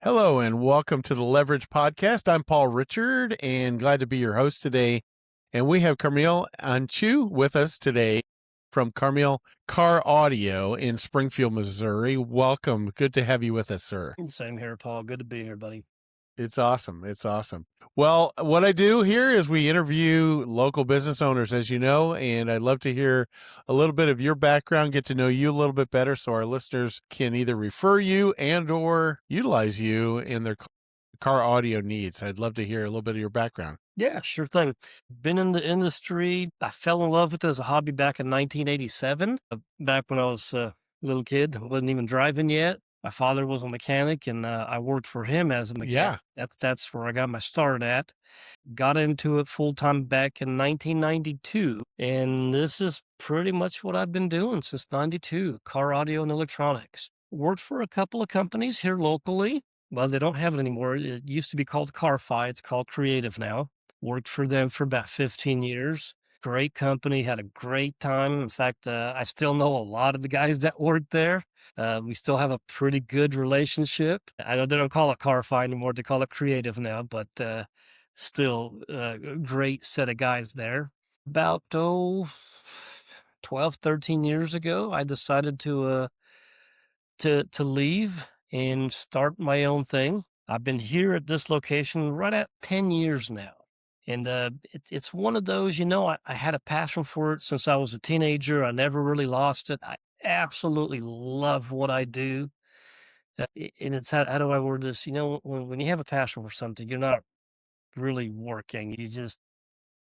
Hello and welcome to the Leverage Podcast. I'm Paul Richard and glad to be your host today. And we have Carmil Enciu with us today from Carmel Car Audio in Springfield, Missouri. Welcome. Good to have you with us, sir. Same here, Paul. Good to be here, buddy. It's awesome. It's awesome. Well, what I do here is we interview local business owners, as you know, and I'd love to hear a little bit of your background, get to know you a little bit better so our listeners can either refer you and or utilize you in their car audio needs. I'd love to hear a little bit of your background. Yeah, sure thing. Been in the industry. I fell in love with it as a hobby back in 1987, back when I was a little kid. I wasn't even driving yet. My father was a mechanic, and I worked for him as a mechanic. Yeah. That's where I got my start at. Got into it full-time back in 1992, and this is pretty much what I've been doing since 92, car audio and electronics. Worked for a couple of companies here locally. Well, they don't have it anymore. It used to be called Car-Fi. It's called Creative now. Worked for them for about 15 years. Great company, had a great time. In fact, I still know a lot of the guys that worked there. We still have a pretty good relationship. I know they don't call it Car-Fi anymore. They call it Creative now, but still a great set of guys there. About 12, 13 years ago, I decided to leave and start my own thing. I've been here at this location right at 10 years now. And it's one of those, I had a passion for it since I was a teenager. I never really lost it. I absolutely love what I do. And it's, how do I word this? When you have a passion for something, you're not really working. You just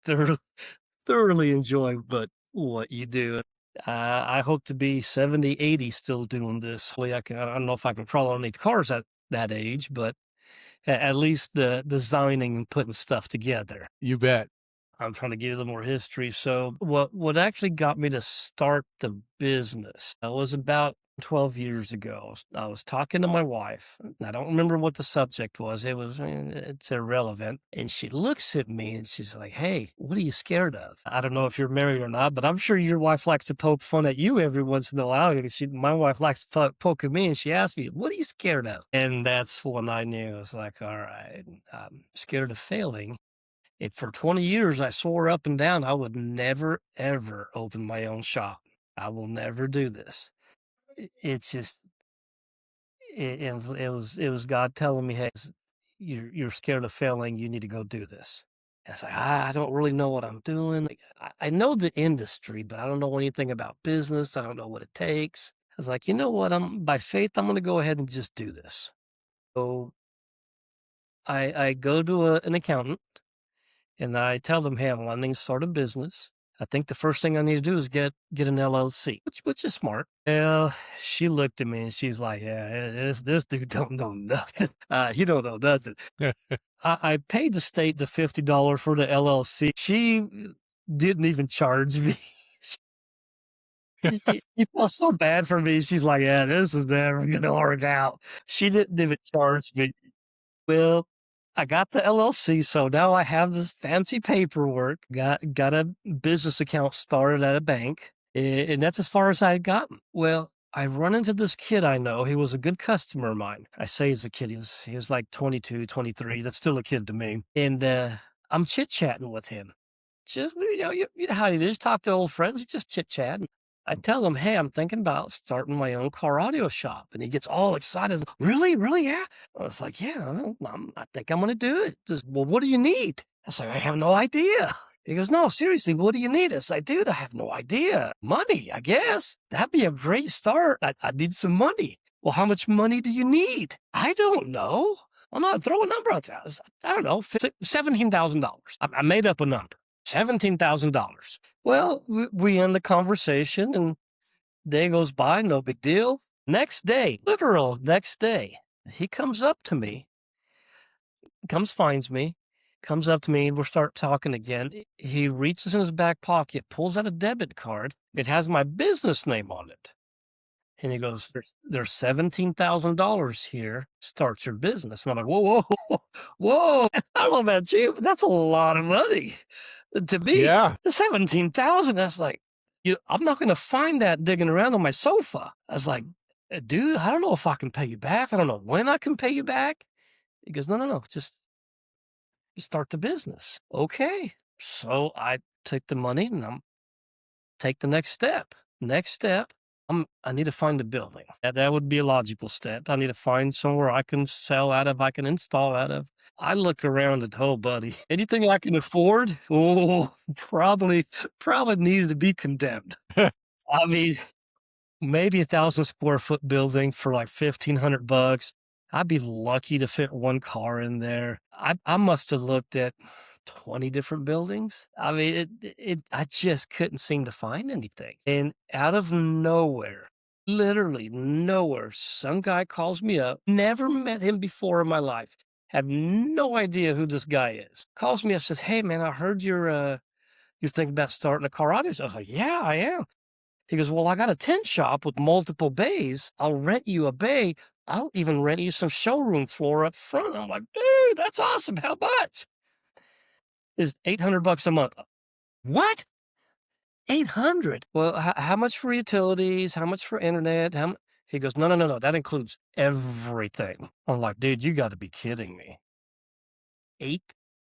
thoroughly enjoy what you do. I hope to be 70, 80 still doing this. I don't know if I can crawl underneath cars at that age, but at least the designing and putting stuff together. You bet. I'm trying to give you a little more history. So what actually got me to start the business was about 12 years ago. I was talking to my wife. I don't remember what the subject was. It's irrelevant. And she looks at me and she's like, "Hey, what are you scared of?" I don't know if you're married or not, but I'm sure your wife likes to poke fun at you every once in a while. My wife likes to poke at me, and she asked me, "What are you scared of?" And that's when I knew. I was like, all right, I'm scared of failing. And for 20 years, I swore up and down I would never, ever open my own shop. I will never do this. It's just, it was God telling me, "Hey, you're scared of failing. You need to go do this." And it's like, I don't really know what I'm doing. I know the industry, but I don't know anything about business. I don't know what it takes. I was like, you know what? By faith, I'm going to go ahead and just do this. So I go to an accountant and I tell them, "Hey, I'm wanting to start a business. I think the first thing I need to do is get an LLC," which is smart. Well, she looked at me and she's like, "Yeah, this dude don't know nothing. He don't know nothing." I paid the state the $50 for the LLC. She didn't even charge me. She felt so bad for me. She's like, "Yeah, this is never gonna work out." She didn't even charge me. Well, I got the LLC, so now I have this fancy paperwork, got a business account started at a bank, and that's as far as I had gotten. Well, I run into this kid I know. He was a good customer of mine. I say he's a kid. He was like 22, 23. That's still a kid to me. And I'm chit-chatting with him. Just, you know how it is. Talk to old friends, just chit-chat. I tell him, "Hey, I'm thinking about starting my own car audio shop." And he gets all excited. "Really? Really? Yeah." I was like, "Yeah, I think I'm going to do it." Just, "Well, what do you need?" I was like, "I have no idea." He goes, "No, seriously, what do you need?" I said, "Dude, I have no idea. Money, I guess. That'd be a great start. I need some money." "Well, how much money do you need?" "I don't know. I'm not throwing a number out there. I don't know, $17,000. I made up a number. $17,000. Well, we end the conversation and day goes by, no big deal. Next day, literal next day, he comes up to me, finds me, comes up to me, and we'll start talking again. He reaches in his back pocket, pulls out a debit card. It has my business name on it. And he goes, "There's $17,000 here. Start your business." And I'm like, "Whoa, whoa, whoa." I don't know about you, but that's a lot of money. To me, Yeah. 17,000, that's like, I'm not going to find that digging around on my sofa. I was like, Dude, I don't know if I can pay you back. I don't know when I can pay you back. He goes, no, no, no, just start the business. Okay. So I take the money and I'm take the next step. Next step, I need to find a building. That would be a logical step. I need to find somewhere I can sell out of, I can install out of. I look around at, oh, buddy, anything I can afford? Oh, probably needed to be condemned. I mean, maybe 1,000 square foot building for like $1,500. I'd be lucky to fit one car in there. I must have looked at 20 different buildings. I mean, I just couldn't seem to find anything. And out of nowhere, literally nowhere, some guy calls me up, never met him before in my life, have no idea who this guy is. Calls me up, says, "Hey man, I heard you're thinking about starting a car audio." I was like, "Yeah, I am." He goes, "Well, I got a tent shop with multiple bays. I'll rent you a bay. I'll even rent you some showroom floor up front." I'm like, "Dude, that's awesome. How much?" Is $800 a month. What? 800? Well, how much for utilities? How much for internet? He goes, no, no, no, no. That includes everything. I'm like, dude, you got to be kidding me.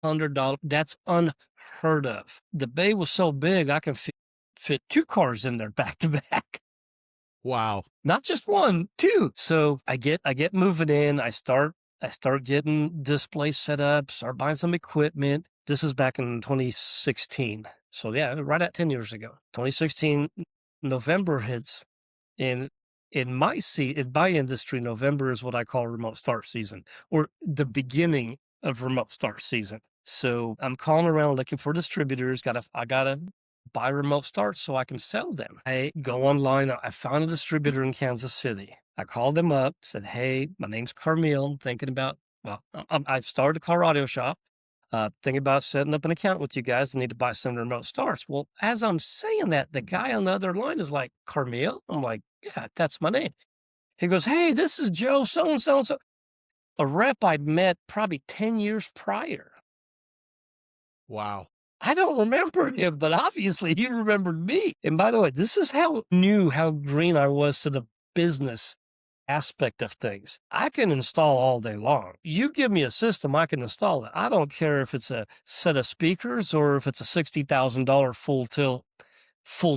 $800. That's unheard of. The bay was so big, I can fit two cars in there back to back. Wow. Not just one, two. So I get moving in. I start getting displays set up, start buying some equipment. This is back in 2016. So yeah, right at 10 years ago. 2016 November hits, and in my industry, November is what I call remote start season, or the beginning of remote start season. So I'm calling around looking for distributors. I gotta buy remote starts so I can sell them. I go online. I found a distributor in Kansas City. I called them up, said, "Hey, my name's Carmil. I'm thinking about, I've started a car audio shop. Thinking about setting up an account with you guys. I need to buy some remote starts." Well, as I'm saying that, the guy on the other line is like, "Carmil?" I'm like, "Yeah, that's my name." He goes, "Hey, this is Joe, so and so and so." A rep I'd met probably 10 years prior. Wow. I don't remember him, but obviously he remembered me. And by the way, this is how green I was to the business aspect of things. I can install all day long. You give me a system, I can install it. I don't care if it's a set of speakers or if it's a $60,000 full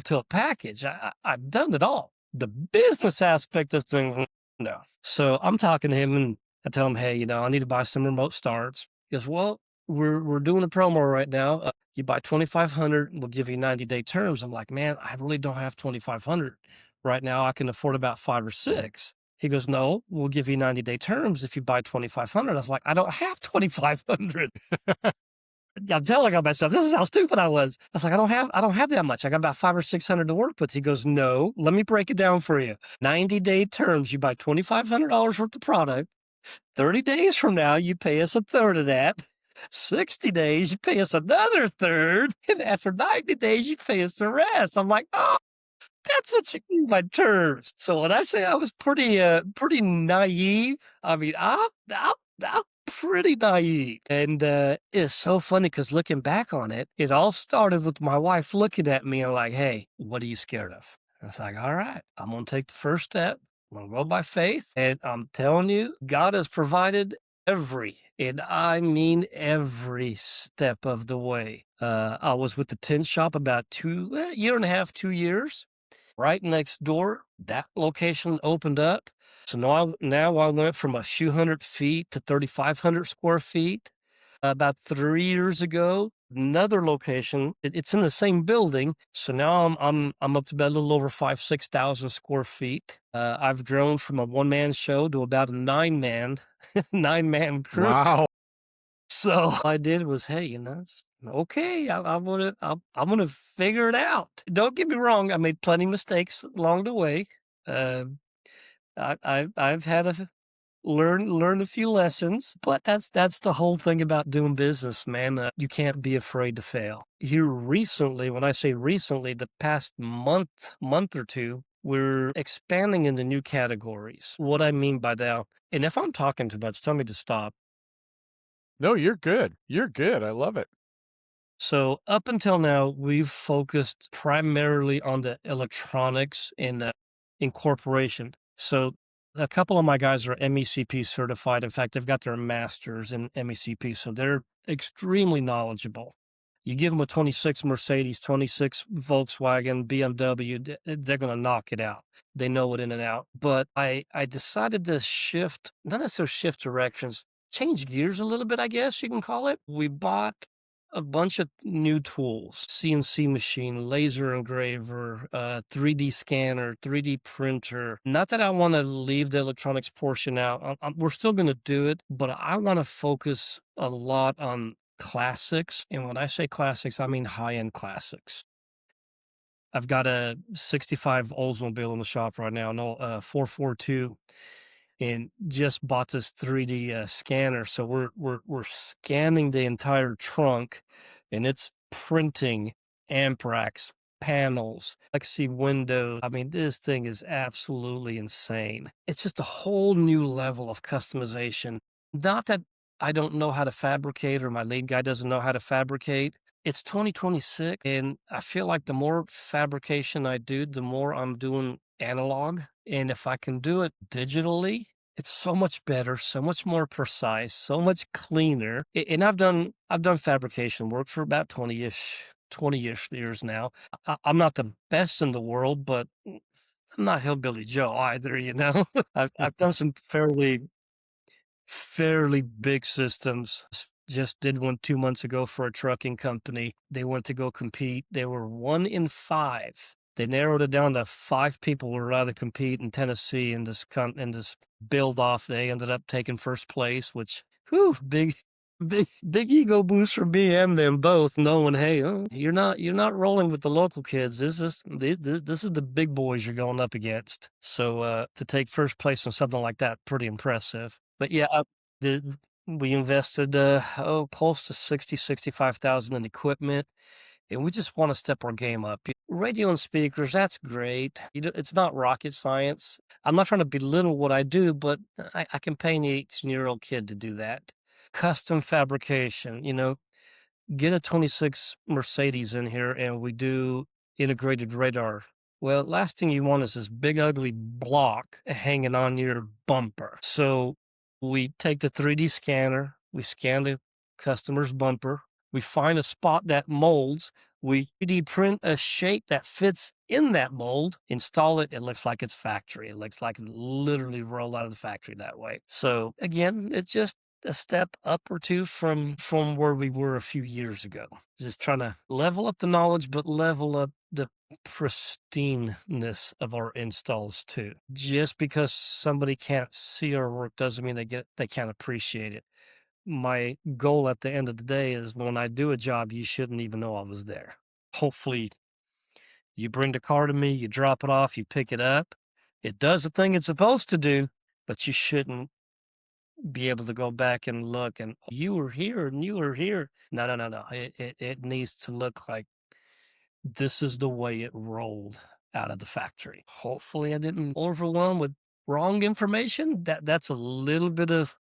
tilt package. I've done it all. The business aspect of things, no. So I'm talking to him and I tell him, "Hey, I need to buy some remote starts." He goes, "Well, we're doing a promo right now. You buy 2,500, we'll give you 90-day terms." I'm like, "Man, I really don't have 2,500 right now. I can afford about 5 or 6." He goes, "No, we'll give you 90-day terms if you buy 2,500. I was like, "I don't have 2,500. I'm telling myself, this is how stupid I was. I was like, I don't have that much. I got about 500 or 600 to work with." He goes, "No, let me break it down for you. 90-day terms. You buy $2,500 worth of product. 30 days from now, you pay us a third of that. 60 days, you pay us another third. And after 90 days, you pay us the rest." I'm like, "Oh, that's what you mean by terms." So when I say I was pretty naive, I mean, I'm pretty naive. And it's so funny because looking back on it, it all started with my wife looking at me and like, "Hey, what are you scared of?" I was like, "All right, I'm going to take the first step. I'm going to go by faith." And I'm telling you, God has provided and I mean every step of the way. I was with the tin shop about year and a half, 2 years. Right next door, that location opened up. So now I went from a few hundred feet to 3,500 square feet. About 3 years ago, another location. It's in the same building. So now I'm up to about a little over 6,000 square feet. I've grown from a one-man show to about a nine-man crew. Wow. So I did was, hey, okay, I'm gonna figure it out. Don't get me wrong, I made plenty of mistakes along the way. Um, I've had to learn a few lessons, but that's the whole thing about doing business, man. You can't be afraid to fail. Here recently, when I say recently, the past month or two, we're expanding into new categories. What I mean by that, and if I'm talking too much, tell me to stop. No, you're good. You're good. I love it. So up until now, we've focused primarily on the electronics and incorporation. So a couple of my guys are MECP certified. In fact, they've got their masters in MECP, so they're extremely knowledgeable. You give them a 26 Mercedes, 26 Volkswagen, BMW, they're going to knock it out. They know it in and out. But I decided to shift, not necessarily shift directions, change gears a little bit, I guess you can call it. We bought a bunch of new tools, CNC machine, laser engraver, 3D scanner, 3D printer. Not that I want to leave the electronics portion out. We're still going to do it, but I want to focus a lot on classics. And when I say classics, I mean high-end classics. I've got a 65 Oldsmobile in the shop right now, no 442, and just bought this 3D scanner. So we're scanning the entire trunk, and it's printing amp racks, panels, see windows. I mean, this thing is absolutely insane. It's just a whole new level of customization. Not that I don't know how to fabricate or my lead guy doesn't know how to fabricate. It's 2026, and I feel like the more fabrication I do, the more I'm doing analog. And if I can do it digitally, it's so much better, so much more precise, so much cleaner. And I've done fabrication work for about 20-ish years now. I'm not the best in the world, but I'm not Hillbilly Joe either, you know. I've done some fairly big systems. Just did one 2 months ago for a trucking company. They went to go compete. They were 1 in 5. They narrowed it down to 5 people who were allowed to compete in Tennessee in this build off. They ended up taking first place, which big ego boost for me and them both, knowing, hey, you're not rolling with the local kids. This is the big boys you're going up against. So to take first place in something like that, pretty impressive. But yeah, we invested close to 65,000 in equipment, and we just want to step our game up. Radio and speakers, that's great. It's not rocket science. I'm not trying to belittle what I do, but I can pay an 18-year-old kid to do that. Custom fabrication, get a 26 Mercedes in here and we do integrated radar. Well, last thing you want is this big ugly block hanging on your bumper. So we take the 3D scanner, we scan the customer's bumper, we find a spot that molds, we 3D print a shape that fits in that mold, install it, it looks like it's factory. It looks like it literally rolled out of the factory that way. So again, it's just a step up or two from where we were a few years ago. Just trying to level up the knowledge, but level up the pristineness of our installs too. Just because somebody can't see our work doesn't mean they can't appreciate it. My goal at the end of the day is when I do a job, you shouldn't even know I was there. Hopefully you bring the car to me, you drop it off, you pick it up. It does the thing it's supposed to do, but you shouldn't be able to go back and look and you were here and you were here. No. It needs to look like this is the way it rolled out of the factory. Hopefully I didn't overwhelm with wrong information. That's a little bit of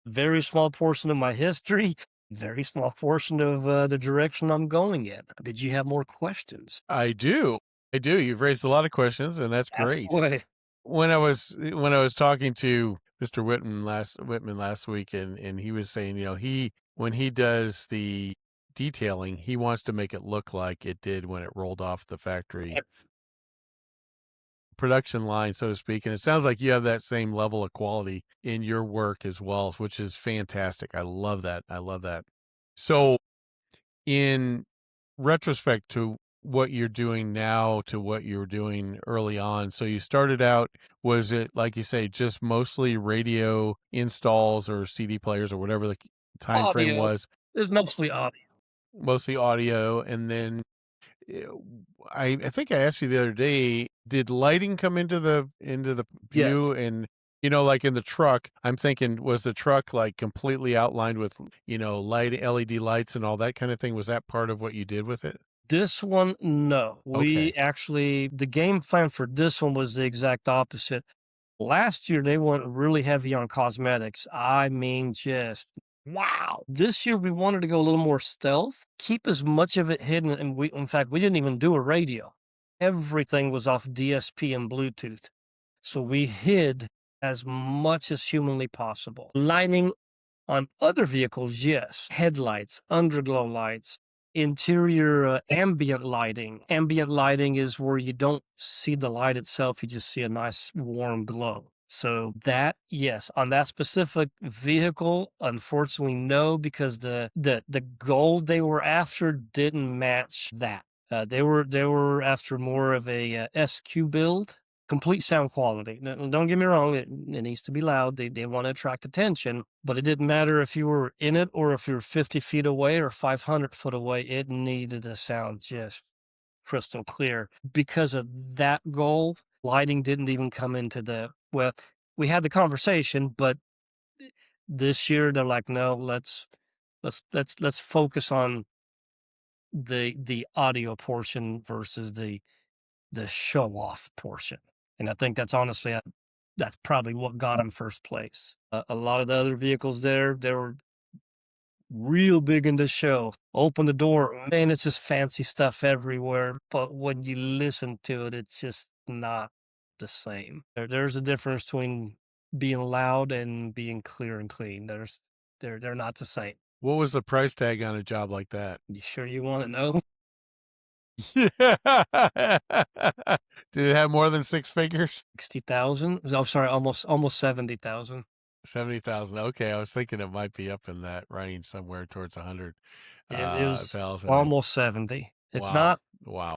very small portion of my history, very small portion of the direction I'm going in. Did you have more questions? I do. You've raised a lot of questions, and that's That's great. the way. When I was talking to Mr. Whitman last week, and he was saying, when he does the detailing, he wants to make it look like it did when it rolled off the factory production line, so to speak. And it sounds like you have that same level of quality in your work as well, which is fantastic. I love that. So in retrospect to what you're doing now to what you were doing early on, so you started out, was it, like you say, just mostly radio installs or CD players or whatever the time frame was? It's mostly Audio. And then I think I asked you the other day, did lighting come into the view? Yeah. And like in the truck, I'm thinking, was the truck like completely outlined with light LED lights and all that kind of thing? Was that part of what you did with it? This one, no. We Okay. actually, the game plan for this one was the exact opposite. Last year, they went really heavy on cosmetics. I mean, just wow. This year, we wanted to go a little more stealth, keep as much of it hidden. And in fact, we didn't even do a radio. Everything was off DSP and Bluetooth. So we hid as much as humanly possible. Lighting on other vehicles, yes. Headlights, underglow lights, interior ambient lighting. Ambient lighting is where you don't see the light itself, you just see a nice warm glow. So that, yes, on that specific vehicle, unfortunately, no, because the gold they were after didn't match that. They were after more of a SQ build, complete sound quality. Don't get me wrong; it needs to be loud. They want to attract attention, but it didn't matter if you were in it or if you were 50 feet away or 500 foot away. It needed to sound just crystal clear. Because of that goal, lighting didn't even come into the well. We had the conversation, but this year they're like, no, let's focus on the audio portion versus the show off portion. And I think that's honestly that's probably what got him first place. A lot of the other vehicles there, they were real big in the show. Open the door, man, it's just fancy stuff everywhere. But when you listen to it, it's just not the same. There's a difference between being loud and being clear and clean. They're not the same. What was the price tag on a job like that? You sure you want to know? Yeah. Did it have more than six figures? 60,000. I'm sorry, almost 70,000. 70,000. Okay, I was thinking it might be up in that range somewhere towards 100 It was thousand. almost 70. It's Wow. Wow.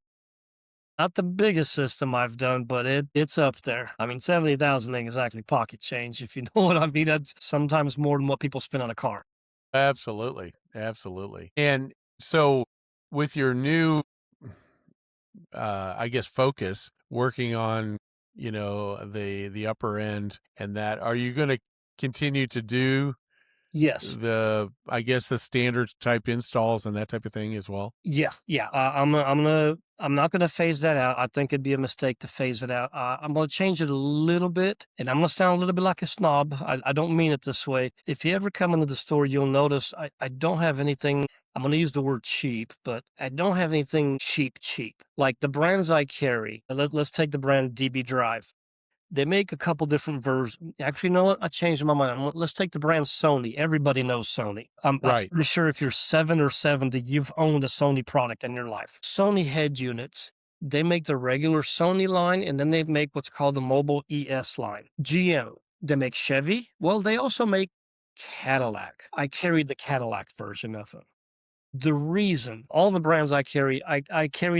not the biggest system I've done, but it's up there. I mean, 70,000 ain't exactly pocket change, if you know what I mean. That's sometimes more than what people spend on a car. Absolutely. Absolutely. And so with your new I guess focus working on, the upper end and that, are you going to continue to do Yes. I guess the standard type installs and that type of thing as well? Yeah, yeah. I'm not gonna phase that out. I think it'd be a mistake to phase it out. I'm gonna change it a little bit, and I'm gonna sound a little bit like a snob. I don't mean it this way. If you ever come into the store, you'll notice I don't have anything. I'm gonna use the word cheap, but I don't have anything cheap. Like the brands I carry. Let's take the brand DB Drive. They make a couple different versions. Actually, you know what? I changed my mind. Let's take the brand Sony. Everybody knows Sony. I'm Right. pretty sure if you're 7 or 70, you've owned a Sony product in your life. Sony head units, they make the regular Sony line, and then they make what's called the mobile ES line. GM, they make Chevy. Well, they also make Cadillac. I carried the Cadillac version of it. The reason all the brands I carry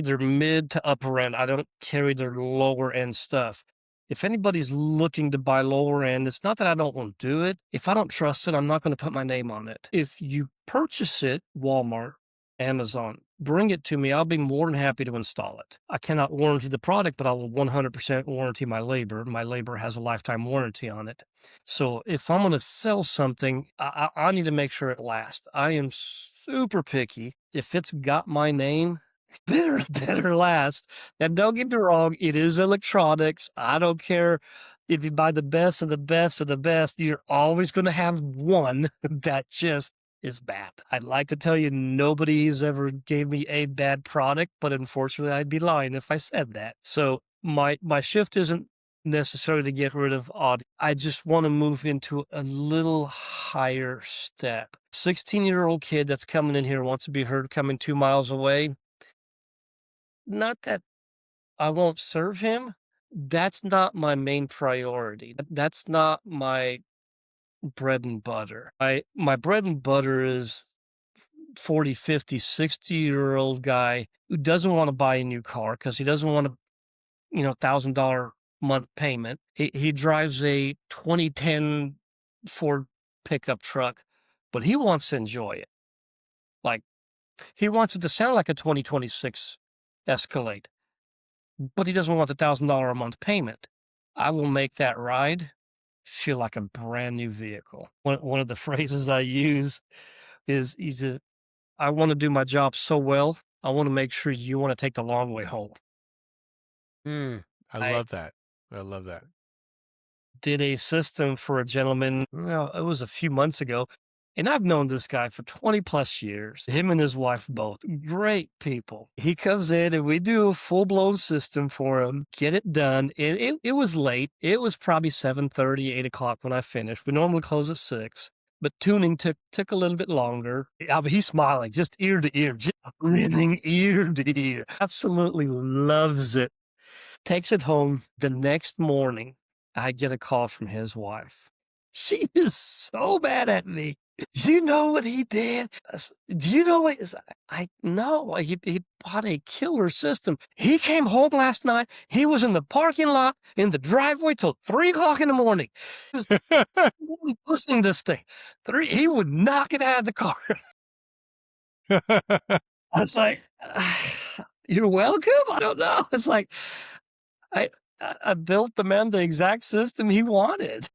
their mid to upper end. I don't carry their lower end stuff. If anybody's looking to buy lower end, it's not that I don't want to do it. If I don't trust it, I'm not going to put my name on it. If you purchase it, Walmart, Amazon, bring it to me. I'll be more than happy to install it. I cannot warranty the product, but I will 100% warranty my labor. My labor has a lifetime warranty on it. So if I'm going to sell something, I need to make sure it lasts. I am super picky. If it's got my name, better last. And don't get me wrong, it is electronics. I don't care if you buy the best of the best of the best. You're always going to have one that just is bad. I'd like to tell you nobody's ever gave me a bad product, but unfortunately I'd be lying if I said that. So my shift isn't necessarily to get rid of audio. I just want to move into a little higher step. 16-year-old kid that's coming in here wants to be heard coming 2 miles away. Not that I won't serve him. That's not my main priority. That's not my bread and butter. My bread and butter is 40, 50, 60-year-old guy who doesn't want to buy a new car because he doesn't want a $1,000 month payment. He drives a 2010 Ford pickup truck, but he wants to enjoy it. Like he wants it to sound like a 2026 Escalade, but he doesn't want the $1,000 a month payment. I will make that ride feel like a brand new vehicle. One of the phrases I use is I want to do my job so well, I want to make sure you want to take the long way home. I I love that. I love that. did a system for a gentleman, well, it was a few months ago, And I've known this guy for 20 plus years. Him and his wife both great people. He comes in and we do a full blown system for him, get it done. It was late. It was probably 7:30, 8 o'clock when I finished. We normally close at 6. But tuning took a little bit longer. He's smiling, just ear to ear, just grinning ear to ear. Absolutely loves it. Takes it home. The next morning, I get a call from his wife. She is so mad at me. Do you know what he did? Do you know what? I know. He bought a killer system. He came home last night. He was in the parking lot, in the driveway till 3 o'clock in the morning. He was pushing this thing. He would knock it out of the car. I was like, you're welcome. I don't know. It's like, I built the man the exact system he wanted.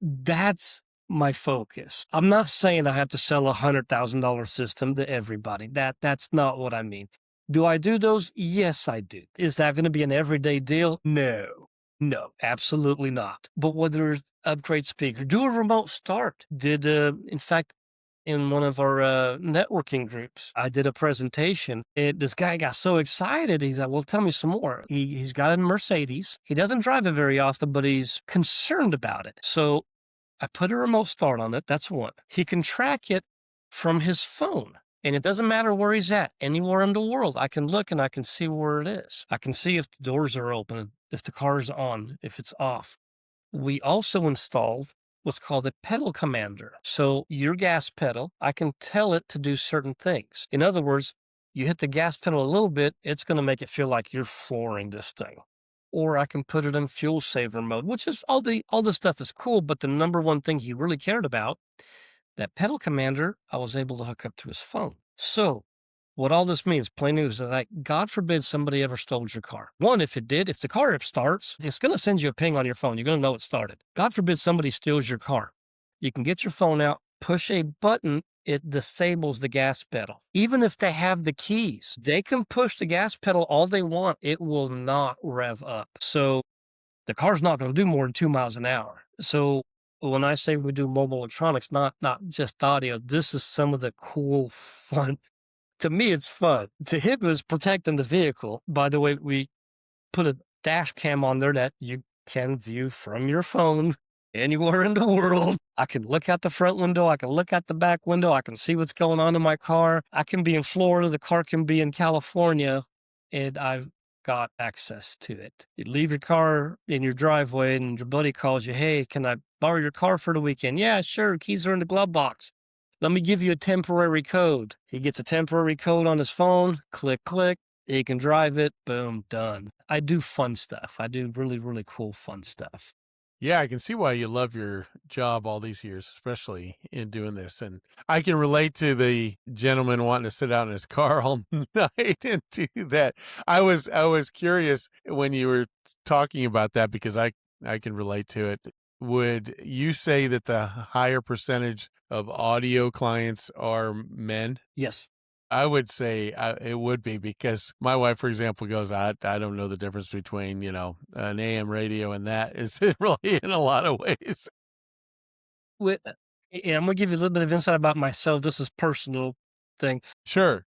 That's my focus. I'm not saying I have to sell $100,000 system to everybody. That's not what I mean. Do I do those? Yes, I do. Is that going to be an everyday deal? No, absolutely not. But whether it's upgrade speaker, do a remote start. In fact, in one of our networking groups, I did a presentation. This guy got so excited. He's like, well, tell me some more. He's got a Mercedes. He doesn't drive it very often, but he's concerned about it. So I put a remote start on it. That's one. He can track it from his phone. And it doesn't matter where he's at, anywhere in the world. I can look and I can see where it is. I can see if the doors are open, if the car's on, if it's off. We also installed what's called a pedal commander. So your gas pedal, I can tell it to do certain things. In other words, you hit the gas pedal a little bit, it's going to make it feel like you're flooring this thing. Or I can put it in fuel saver mode, which is all the stuff is cool. But the number one thing he really cared about, that pedal commander, I was able to hook up to his phone. So what all this means, plain news, is that God forbid somebody ever stole your car. One, if it did, if the car starts, it's going to send you a ping on your phone. You're going to know it started. God forbid somebody steals your car. You can get your phone out, push a button, it disables the gas pedal. Even if they have the keys, they can push the gas pedal all they want. It will not rev up. So the car's not going to do more than 2 miles an hour. So when I say we do mobile electronics, not just audio, this is some of the cool, fun. To me, it's fun. To him, it was protecting the vehicle. By the way, we put a dash cam on there that you can view from your phone anywhere in the world. I can look out the front window. I can look out the back window. I can see what's going on in my car. I can be in Florida. The car can be in California, and I've got access to it. You leave your car in your driveway and your buddy calls you, hey, can I borrow your car for the weekend? Yeah, sure. Keys are in the glove box. Let me give you a temporary code. He gets a temporary code on his phone. Click, click. He can drive it. Boom, done. I do fun stuff. I do really, really cool fun stuff. Yeah, I can see why you love your job all these years, especially in doing this. And I can relate to the gentleman wanting to sit out in his car all night and do that. I was curious when you were talking about that because I can relate to it. Would you say that the higher percentage of audio clients are men? Yes. I would say it would be because my wife, for example, goes, I don't know the difference between, an AM radio and that is really in a lot of ways. And I'm going to give you a little bit of insight about myself. This is personal thing. Sure.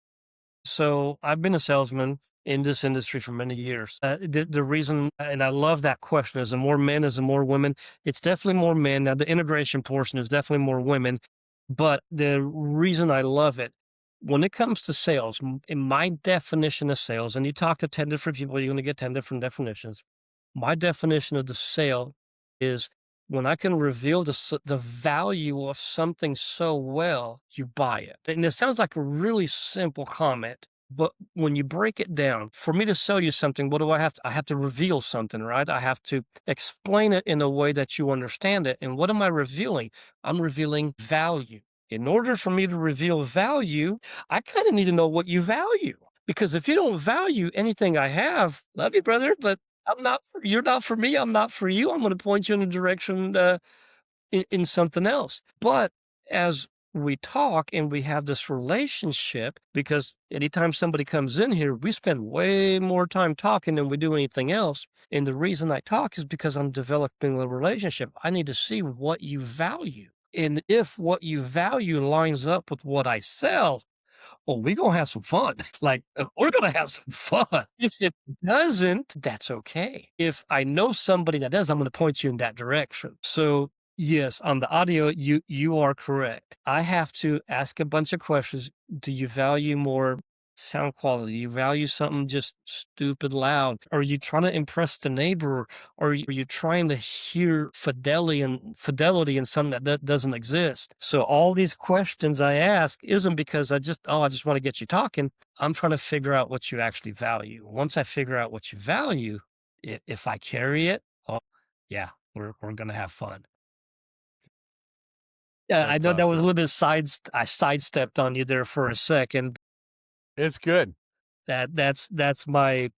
So I've been a salesman in this industry for many years. The reason, and I love that question, is it more men, is it more women? It's definitely more men. Now, the integration portion is definitely more women. But the reason I love it, when it comes to sales, in my definition of sales, and you talk to 10 different people, you're going to get 10 different definitions. My definition of the sale is when I can reveal the value of something so well, you buy it. And it sounds like a really simple comment, but when you break it down, for me to sell you something, what do I have to? I have to reveal something, right? I have to explain it in a way that you understand it. And what am I revealing? I'm revealing value. In order for me to reveal value, I kind of need to know what you value. Because if you don't value anything I have, love you, brother, but you're not for me, I'm not for you. I'm going to point you in a direction in something else. But as we talk and we have this relationship, because anytime somebody comes in here, we spend way more time talking than we do anything else. And the reason I talk is because I'm developing a relationship. I need to see what you value. And if what you value lines up with what I sell, well, we gonna have some fun. Like, we're gonna have some fun. If it doesn't, that's okay. If I know somebody that does, I'm gonna point you in that direction. So yes, on the audio, you are correct. I have to ask a bunch of questions. Do you value more sound quality? You value something just stupid loud? Are you trying to impress the neighbor? Or are you trying to hear fidelity in something that doesn't exist? So all these questions I ask isn't because I just want to get you talking. I'm trying to figure out what you actually value. Once I figure out what you value, if I carry it, oh yeah, we're gonna have fun. Yeah, I That's know that was a awesome. little bit I sidestepped on you there for a second. It's good. That's my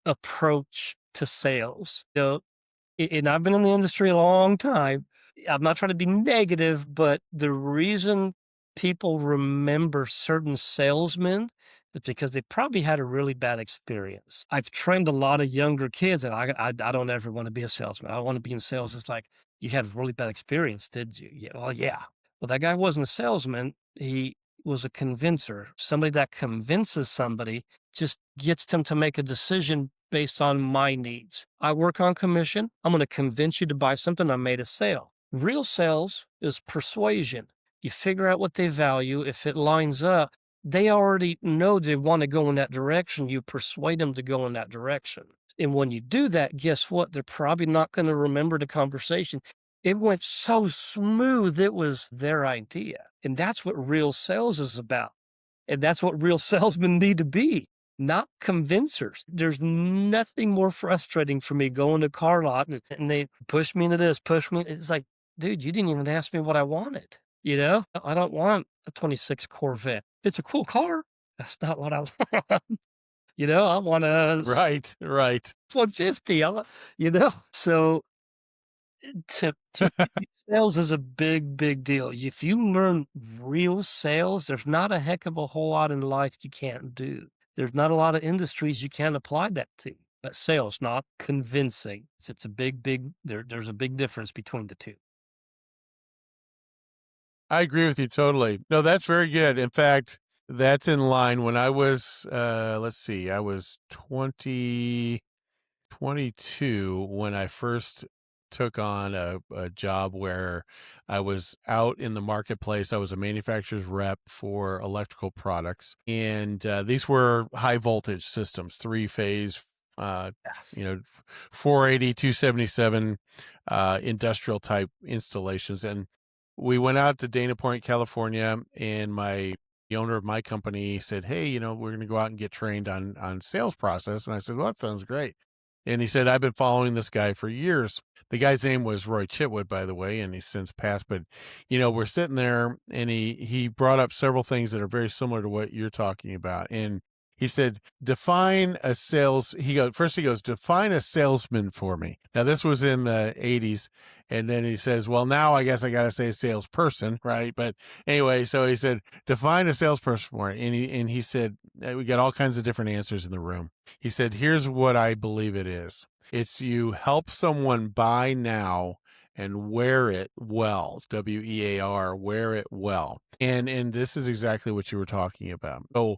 approach to sales. And I've been in the industry a long time. I'm not trying to be negative, but the reason people remember certain salesmen is because they probably had a really bad experience. I've trained a lot of younger kids, and I don't ever want to be a salesman. I want to be in sales. It's like, you had a really bad experience, did you? Yeah. Well, yeah. Well, that guy wasn't a salesman. He was a convincer. Somebody that convinces somebody just gets them to make a decision based on my needs. I work on commission. I'm going to convince you to buy something. I made a sale. Real sales is persuasion. You figure out what they value. If it lines up, they already know they want to go in that direction. You persuade them to go in that direction. And when you do that, guess what? They're probably not going to remember the conversation. It went so smooth. It was their idea. And that's what real sales is about. And that's what real salesmen need to be, not convincers. There's nothing more frustrating for me going to a car lot and they push me into this, push me. It's like, dude, you didn't even ask me what I wanted. I don't want a 26 Corvette. It's a cool car. That's not what I want. I want a Right, right. 150. So to me, sales is a big, big deal. If you learn real sales, there's not a heck of a whole lot in life you can't do. There's not a lot of industries you can't apply that to. But sales, not convincing. It's a there's a big difference between the two. I agree with you totally. No, that's very good. In fact, that's in line. When I was, let's see, I was 22 when I first took on a job where I was out in the marketplace. I was a manufacturer's rep for electrical products, and these were high voltage systems, three phase, Yes. 480, 277 industrial type installations. And we went out to Dana Point, California, and the owner of my company said, "Hey, we're going to go out and get trained on sales process." And I said, "Well, that sounds great." And he said, "I've been following this guy for years." The guy's name was Roy Chitwood, by the way, and he's since passed. But, we're sitting there and he brought up several things that are very similar to what you're talking about. And he said, define a sales. First he goes, define a salesman for me. Now, this was in the 80s. And then he says, well, now I guess I got to say salesperson, right? But anyway, so he said, define a salesperson for me. And he said, we got all kinds of different answers in the room. He said, here's what I believe it is. It's you help someone buy now and wear it well, WEAR, wear it well. And this is exactly what you were talking about. So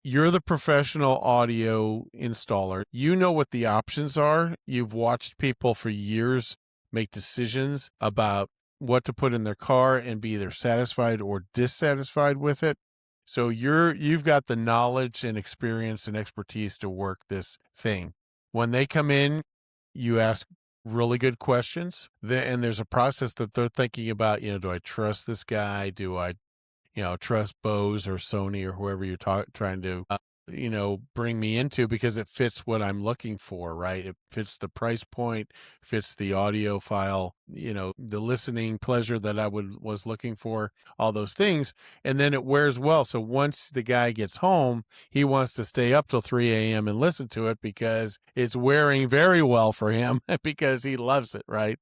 you're the professional audio installer. You know what the options are. You've watched people for years make decisions about what to put in their car and be either satisfied or dissatisfied with it. So you've got the knowledge and experience and expertise to work this thing. When they come in, you ask really good questions. And there's a process that they're thinking about, do I trust this guy? Do I trust Bose or Sony or whoever you're trying to, bring me into, because it fits what I'm looking for, right? It fits the price point, fits the audio file, the listening pleasure that I was looking for, all those things. And then it wears well. So once the guy gets home, he wants to stay up till 3 a.m. and listen to it because it's wearing very well for him because he loves it, right?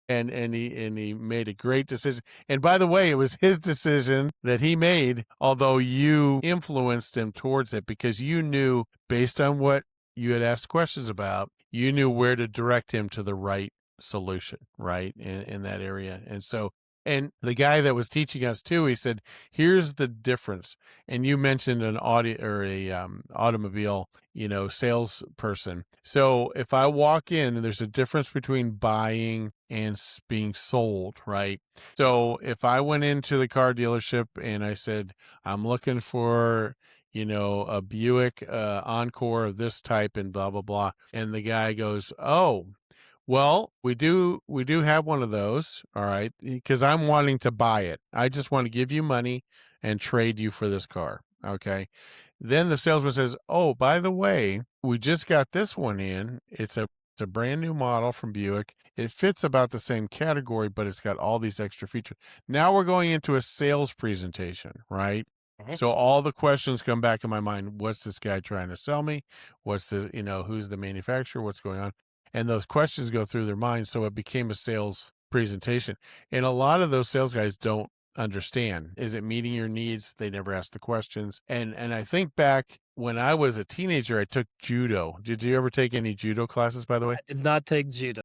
And he made a great decision. And by the way, it was his decision that he made, although you influenced him towards it because you knew, based on what you had asked questions about, you knew where to direct him to the right solution, right, in that area. And so And the guy that was teaching us too, he said, "Here's the difference." And you mentioned an audio or a automobile, salesperson. So if I walk in, there's a difference between buying and being sold, right? So if I went into the car dealership and I said, "I'm looking for," a Buick Encore of this type and blah blah blah, and the guy goes, "Oh, well, we do have one of those, all right, because I'm wanting to buy it. I just want to give you money and trade you for this car." Okay. Then the salesman says, "Oh, by the way, we just got this one in. It's a brand new model from Buick. It fits about the same category, but it's got all these extra features." Now we're going into a sales presentation, right? Mhm. So all the questions come back in my mind. What's this guy trying to sell me? Who's the manufacturer? What's going on? And those questions go through their minds. So it became a sales presentation. And a lot of those sales guys don't understand. Is it meeting your needs? They never ask the questions. And I think back when I was a teenager, I took judo. Did you ever take any judo classes, by the way? I did not take judo.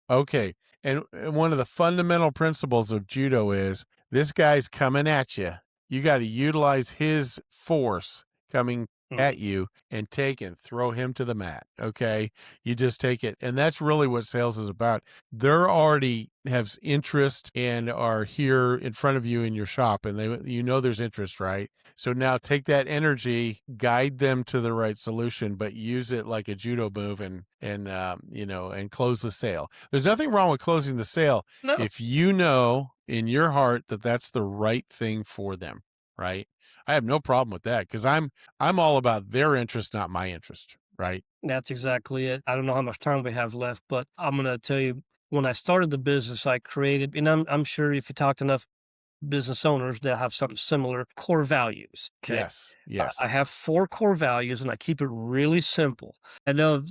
Okay. And one of the fundamental principles of judo is this guy's coming at you. You got to utilize his force coming Mm. at you and take and throw him to the mat. Okay. You just take it. And that's really what sales is about. They're already have interest and are here in front of you in your shop, and there's interest, right? So now take that energy, guide them to the right solution, but use it like a judo move and close the sale. There's nothing wrong with closing the sale No. if you know in your heart that that's the right thing for them, right? I have no problem with that because I'm all about their interest, not my interest, right? That's exactly it. I don't know how much time we have left, but I'm gonna tell you, when I started the business, I created, and I'm sure if you talk to enough business owners, they'll have something similar, core values. Okay. Yes, I yes. have 4 core values and I keep it really simple. I know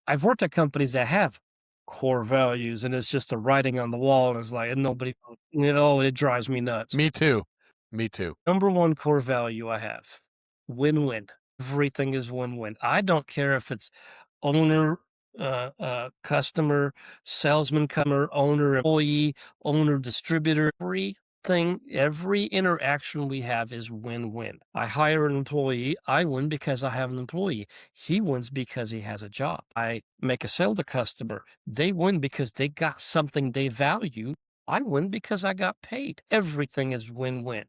I've worked at companies that have core values and it's just a writing on the wall and it's like, and nobody, it drives me nuts. Me too. Me too. Number 1 core value I have, win-win. Everything is win-win. I don't care if it's owner, customer, salesman, customer, owner, employee, owner, distributor. Every interaction we have is win-win. I hire an employee. I win because I have an employee. He wins because he has a job. I make a sale to customer. They win because they got something they value. I win because I got paid. Everything is win-win.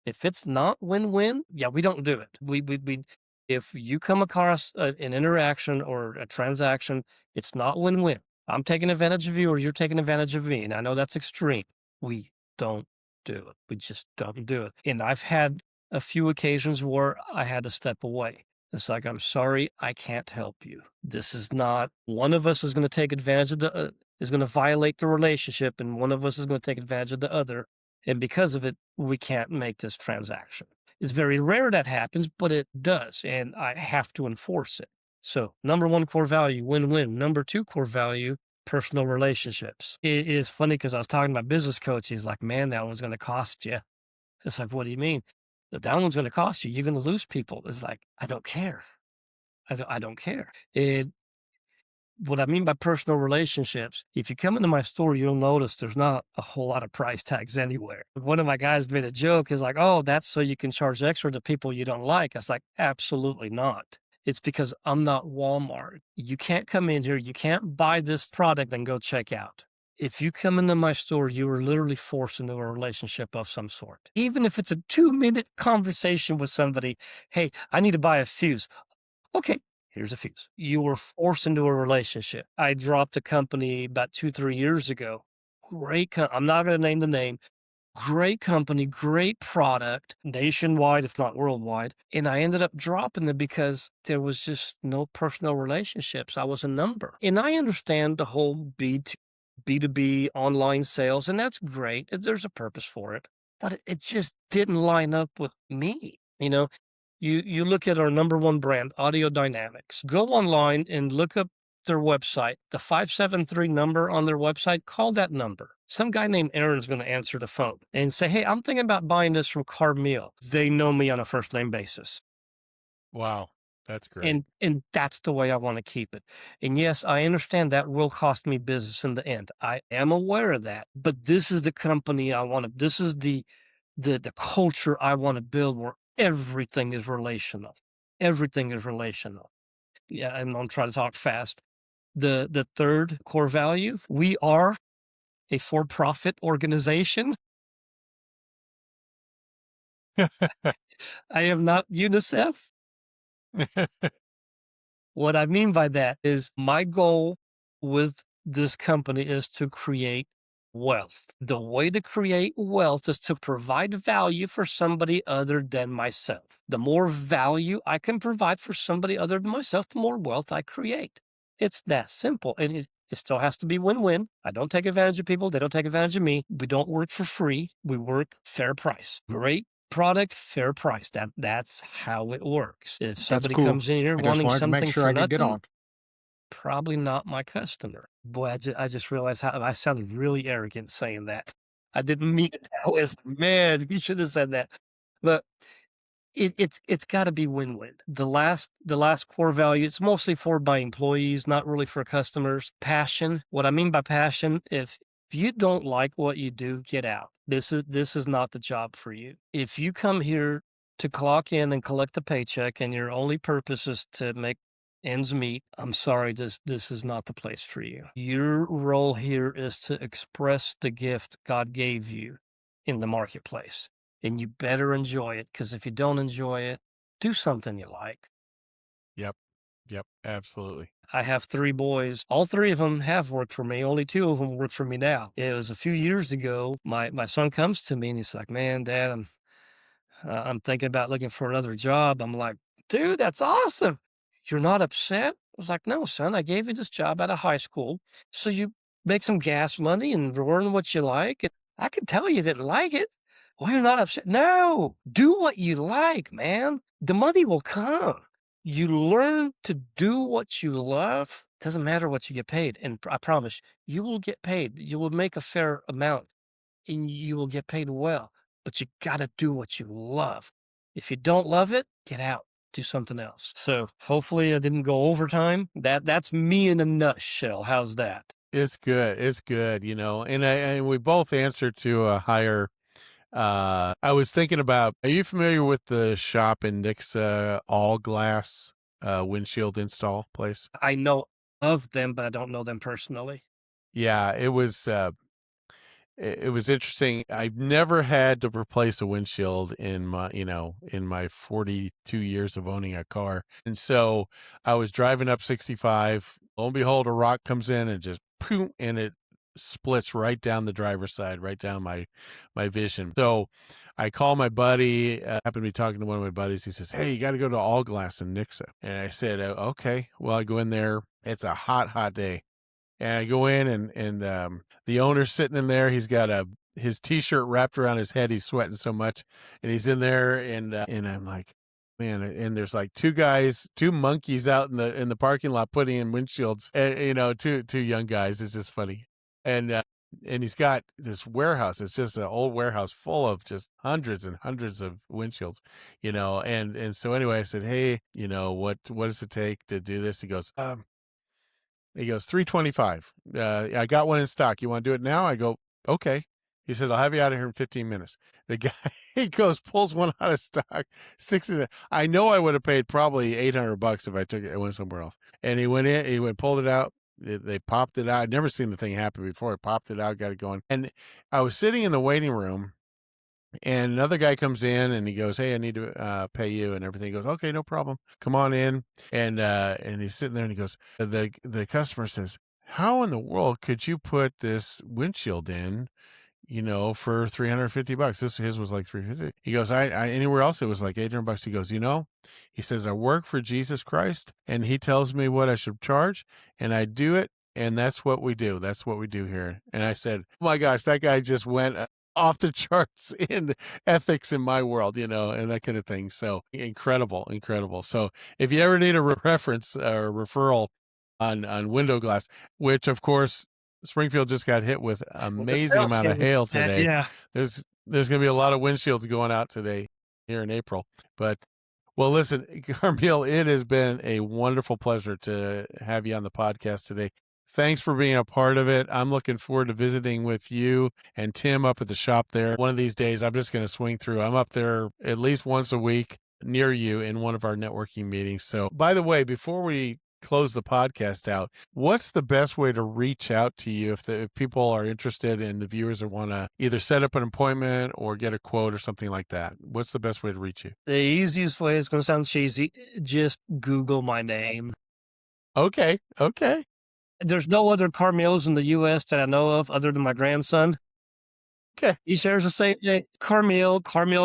If it's not win-win, yeah, we don't do it. If you come across an interaction or a transaction, it's not win-win. I'm taking advantage of you or you're taking advantage of me. And I know that's extreme. We don't do it. We just don't do it. And I've had a few occasions where I had to step away. It's like, I'm sorry, I can't help you. This is not, one of us is going to take advantage of is going to violate the relationship, and one of us is going to take advantage of the other. And because of it, we can't make this transaction. It's very rare that happens, but it does. And I have to enforce it. So, number 1 core value, win-win. Number 2 core value, personal relationships. It is funny because I was talking to my business coach. He's like, man, that one's going to cost you. It's like, what do you mean? That one's going to cost you. You're going to lose people. It's like, I don't care. I don't care. What I mean by personal relationships, if you come into my store, you'll notice there's not a whole lot of price tags anywhere. One of my guys made a joke, is like, oh, that's so you can charge extra to people you don't like. I was like, absolutely not. It's because I'm not Walmart. You can't come in here, you can't buy this product and go check out. If you come into my store, you are literally forced into a relationship of some sort. Even if it's a 2-minute conversation with somebody, hey, I need to buy a fuse. Okay, here's a fuse. You were forced into a relationship. I dropped a company about 2-3 years ago. I'm not going to name the name. Great company, great product, nationwide, if not worldwide. And I ended up dropping them because there was just no personal relationships. I was a number. And I understand the whole B2B online sales, and that's great. There's a purpose for it. But it just didn't line up with me. You look at our number 1 brand, Audio Dynamics. Go online and look up their website, the 573 number on their website. Call that number. Some guy named Aaron's going to answer the phone and say, hey, I'm thinking about buying this from Carmil. They know me on a first name basis. Wow. That's great. And that's the way I wanna keep it. And yes, I understand that will cost me business in the end. I am aware of that, but this is the company I wanna this is the culture I wanna build where everything is relational. Everything is relational. Yeah, and I'm trying to talk fast. The third core value, we are a for-profit organization. I am not UNICEF. What I mean by that is my goal with this company is to create wealth. The way to create wealth is to provide value for somebody other than myself. The more value I can provide for somebody other than myself, the more wealth I create. It's that simple. And it still has to be win-win. I don't take advantage of people. They don't take advantage of me. We don't work for free. We work fair price. Great product, fair price. That's how it works. If That's somebody cool. comes in here I just wanting wanted to make something sure for I could get nothing, on. probably not my customer. Boy, I just realized how I sounded really arrogant saying that. I didn't mean it that way. Man, you should have said that. But it's got to be win-win. The last core value, it's mostly for my employees, not really for customers. Passion. What I mean by passion, if you don't like what you do, get out. This is not the job for you. If you come here to clock in and collect a paycheck and your only purpose is to make ends meet, I'm sorry, this is not the place for you. Your role here is to express the gift God gave you in the marketplace. And you better enjoy it, because if you don't enjoy it, do something you like. Yep. Yep. Absolutely. I have 3 boys. All 3 of them have worked for me. Only 2 of them work for me now. It was a few years ago. My son comes to me and he's like, "Man, Dad, I'm thinking about looking for another job." I'm like, "Dude, that's awesome. You're not upset?" I was like, "No, son, I gave you this job out of high school so you make some gas money and learn what you like. And I can tell you didn't like it. Why you're not upset? No, do what you like, man. The money will come. You learn to do what you love. Doesn't matter what you get paid. And I promise you will get paid. You will make a fair amount and you will get paid well, but you got to do what you love. If you don't love it, get out, do something else." So hopefully I didn't go overtime. That's me in a nutshell. How's that? It's good. It's good. And we both answer to a higher. I was thinking about. Are you familiar with the shop in Nixa all glass windshield install place? I know of them, but I don't know them personally. Yeah, it was interesting. I've never had to replace a windshield in my 42 years of owning a car. And so I was driving up 65. Lo and behold, a rock comes in and just boom, and it splits right down the driver's side, right down my vision. So I call my buddy, happened to be talking to one of my buddies. He says, "Hey, you got to go to All Glass in Nixa." And I said, "Okay." Well, I go in there. It's a hot, hot day. And I go in and the owner's sitting in there. He's got his t-shirt wrapped around his head. He's sweating so much, and he's in there. And I'm like, man. And there's like 2 monkeys out in the parking lot putting in windshields. And, two young guys. It's just funny. And he's got this warehouse. It's just an old warehouse full of just hundreds and hundreds of windshields. And so anyway, I said, "Hey, what does it take to do this?" He goes, 325. I got one in stock. You want to do it now? I go, okay. He said, "I'll have you out of here in 15 minutes." The guy, he goes, pulls one out of stock, sticks it in. I know I would have paid probably $800 if I took it and went somewhere else. And he went in, pulled it out. They popped it out. I'd never seen the thing happen before. I popped it out, got it going. And I was sitting in the waiting room. And another guy comes in and he goes, "Hey, I need to pay you," and everything. He goes, "Okay, no problem. Come on in." And he's sitting there and he goes, the customer says, "How in the world could you put this windshield in, for $350? His was like $350." He goes, I anywhere else it was like $800. He goes, he says, "I work for Jesus Christ and he tells me what I should charge and I do it. And that's what we do. That's what we do here." And I said, "Oh my gosh, that guy just went off the charts in ethics in my world, and that kind of thing." So incredible, incredible. So if you ever need a reference or referral on window glass, which of course Springfield just got hit with amazing Well, amount of hail today. yeah. There's going to be a lot of windshields going out today here in April, but Well, listen, Carmel, it has been a wonderful pleasure to have you on the podcast today. Thanks for being a part of it. I'm looking forward to visiting with you and Tim up at the shop there. One of these days, I'm just going to swing through. I'm up there at least once a week near you in one of our networking meetings. So, by the way, before we close the podcast out, what's the best way to reach out to you if people are interested and the viewers want to either set up an appointment or get a quote or something like that? What's the best way to reach you? The easiest way is going to sound cheesy. Just Google my name. Okay. Okay. There's no other Carmels in the U.S. that I know of other than my grandson. Okay. He shares the same name, Carmel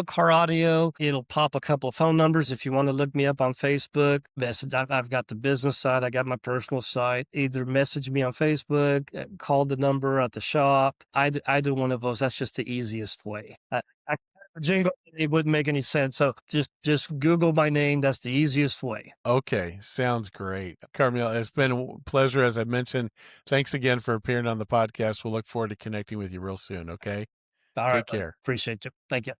Car Audio. It'll pop a couple of phone numbers if you want to look me up on Facebook. Message. I've got the business side. I got my personal side. Either message me on Facebook, call the number at the shop. Either one of those. That's just the easiest way. Jingle, it wouldn't make any sense. So just Google my name. That's the easiest way. Okay. Sounds great. Carmel, it's been a pleasure, as I mentioned. Thanks again for appearing on the podcast. We'll look forward to connecting with you real soon. Okay. All right. Take care. Appreciate you. Thank you.